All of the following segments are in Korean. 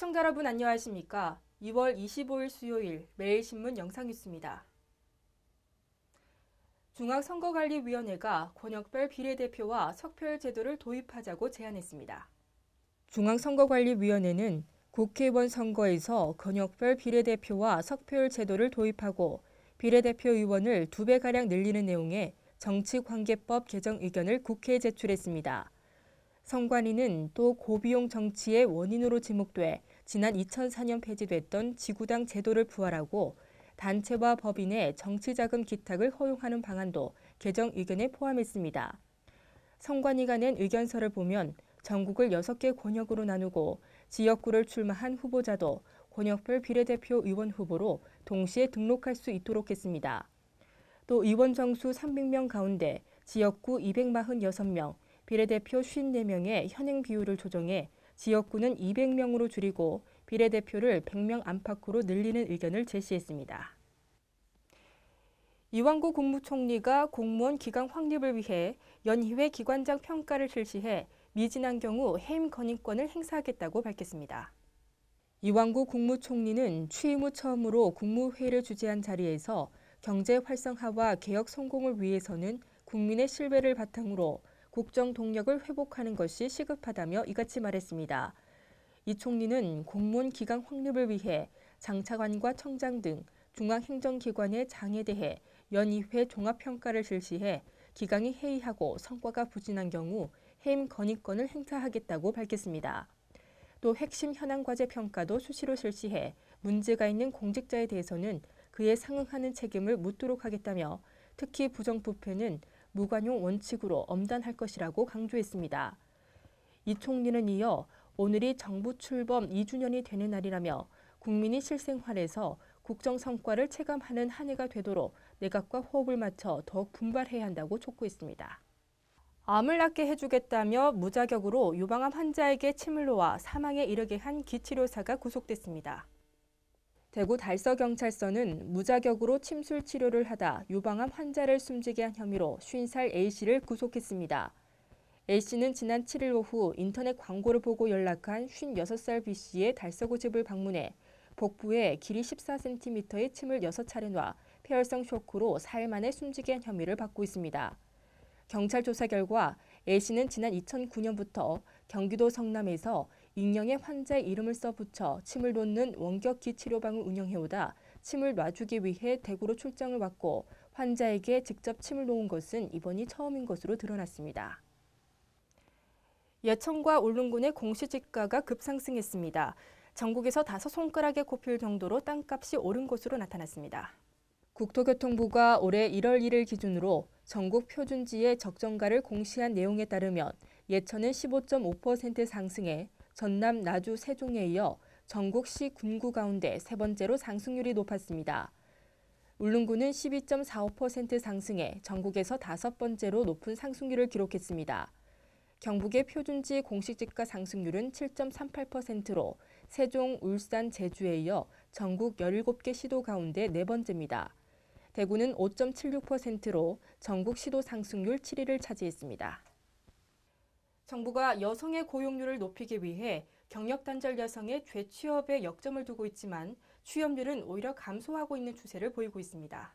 시청자 여러분 안녕하십니까? 2월 25일 수요일 매일신문 영상뉴스입니다. 중앙선거관리위원회가 권역별 비례대표와 석별 제도를 도입하자고 제안했습니다. 중앙선거관리위원회는 국회의원 선거에서 권역별 비례대표와 석별 제도를 도입하고 비례대표 의원을 2배가량 늘리는 내용의 정치관계법 개정 의견을 국회에 제출했습니다. 선관위는 또 고비용 정치의 원인으로 지목돼 지난 2004년 폐지됐던 지구당 제도를 부활하고 단체와 법인의 정치자금 기탁을 허용하는 방안도 개정 의견에 포함했습니다. 선관위가 낸 의견서를 보면 전국을 6개 권역으로 나누고 지역구를 출마한 후보자도 권역별 비례대표 의원 후보로 동시에 등록할 수 있도록 했습니다. 또 의원 정수 300명 가운데 지역구 246명, 비례대표 54명의 현행 비율을 조정해 지역구는 200명으로 줄이고 비례대표를 100명 안팎으로 늘리는 의견을 제시했습니다. 이완구 국무총리가 공무원 기강 확립을 위해 연희회 기관장 평가를 실시해 미진한 경우 해임 건의권을 행사하겠다고 밝혔습니다. 이완구 국무총리는 취임 후 처음으로 국무회의를 주재한 자리에서 경제 활성화와 개혁 성공을 위해서는 국민의 신뢰를 바탕으로 국정 동력을 회복하는 것이 시급하다며 이같이 말했습니다. 이 총리는 공무원 기강 확립을 위해 장차관과 청장 등 중앙행정기관의 장에 대해 연의회 종합평가를 실시해 기강이 해이하고 성과가 부진한 경우 해임 건의권을 행사하겠다고 밝혔습니다. 또 핵심 현안과제 평가도 수시로 실시해 문제가 있는 공직자에 대해서는 그에 상응하는 책임을 묻도록 하겠다며 특히 부정부패는 무관용 원칙으로 엄단할 것이라고 강조했습니다. 이 총리는 이어 오늘이 정부 출범 2주년이 되는 날이라며 국민이 실생활에서 국정 성과를 체감하는 한 해가 되도록 내각과 호흡을 맞춰 더욱 분발해야 한다고 촉구했습니다. 암을 낫게 해주겠다며 무자격으로 유방암 환자에게 침을 놓아 사망에 이르게 한 기치료사가 구속됐습니다. 대구 달서경찰서는 무자격으로 침술 치료를 하다 유방암 환자를 숨지게 한 혐의로 50살 A씨를 구속했습니다. A씨는 지난 7일 오후 인터넷 광고를 보고 연락한 56살 B씨의 달서구 집을 방문해 복부에 길이 14cm의 침을 6차례 놔 폐혈성 쇼크로 4일 만에 숨지게 한 혐의를 받고 있습니다. 경찰 조사 결과 A씨는 지난 2009년부터 경기도 성남에서 익명의 환자의 이름을 써붙여 침을 놓는 원격기 치료방을 운영해오다 침을 놔주기 위해 대구로 출장을 왔고 환자에게 직접 침을 놓은 것은 이번이 처음인 것으로 드러났습니다. 예천과 울릉군의 공시지가가 급상승했습니다. 전국에서 5손가락에 꼽힐 정도로 땅값이 오른 것으로 나타났습니다. 국토교통부가 올해 1월 1일 기준으로 전국 표준지의 적정가를 공시한 내용에 따르면 예천은 15.5% 상승해 전남, 나주, 세종에 이어 전국 시 군구 가운데 세 번째로 상승률이 높았습니다. 울릉군은 12.45% 상승해 전국에서 5번째로 높은 상승률을 기록했습니다. 경북의 표준지 공시지가 상승률은 7.38%로 세종, 울산, 제주에 이어 전국 17개 시도 가운데 네 번째입니다. 대구는 5.76%로 전국 시도 상승률 7위를 차지했습니다. 정부가 여성의 고용률을 높이기 위해 경력단절 여성의 재취업에 역점을 두고 있지만 취업률은 오히려 감소하고 있는 추세를 보이고 있습니다.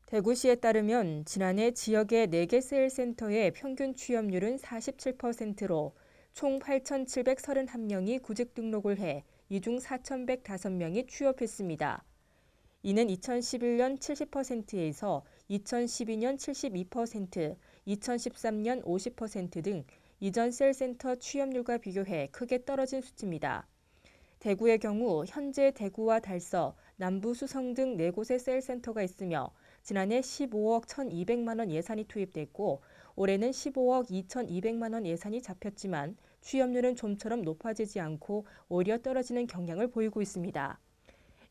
대구시에 따르면 지난해 지역의 4개 세일센터의 평균 취업률은 47%로 총 8,731명이 구직 등록을 해 이 중 4,105명이 취업했습니다. 이는 2011년 70%에서 2012년 72%, 2013년 50% 등 이전 셀센터 취업률과 비교해 크게 떨어진 수치입니다. 대구의 경우 현재 대구와 달서, 남부 수성 등 4곳의 셀센터가 있으며 지난해 15억 1,200만 원 예산이 투입됐고 올해는 15억 2,200만 원 예산이 잡혔지만 취업률은 좀처럼 높아지지 않고 오히려 떨어지는 경향을 보이고 있습니다.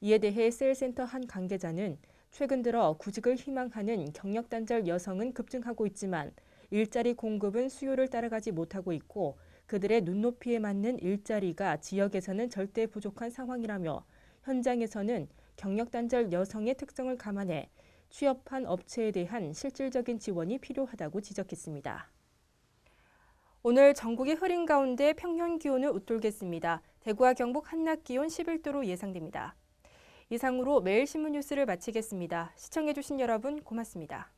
이에 대해 셀센터 한 관계자는 최근 들어 구직을 희망하는 경력단절 여성은 급증하고 있지만 일자리 공급은 수요를 따라가지 못하고 있고 그들의 눈높이에 맞는 일자리가 지역에서는 절대 부족한 상황이라며 현장에서는 경력단절 여성의 특성을 감안해 취업한 업체에 대한 실질적인 지원이 필요하다고 지적했습니다. 오늘 전국이 흐린 가운데 평년 기온을 웃돌겠습니다. 대구와 경북 한낮 기온 11도로 예상됩니다. 이상으로 매일 신문 뉴스를 마치겠습니다. 시청해주신 여러분 고맙습니다.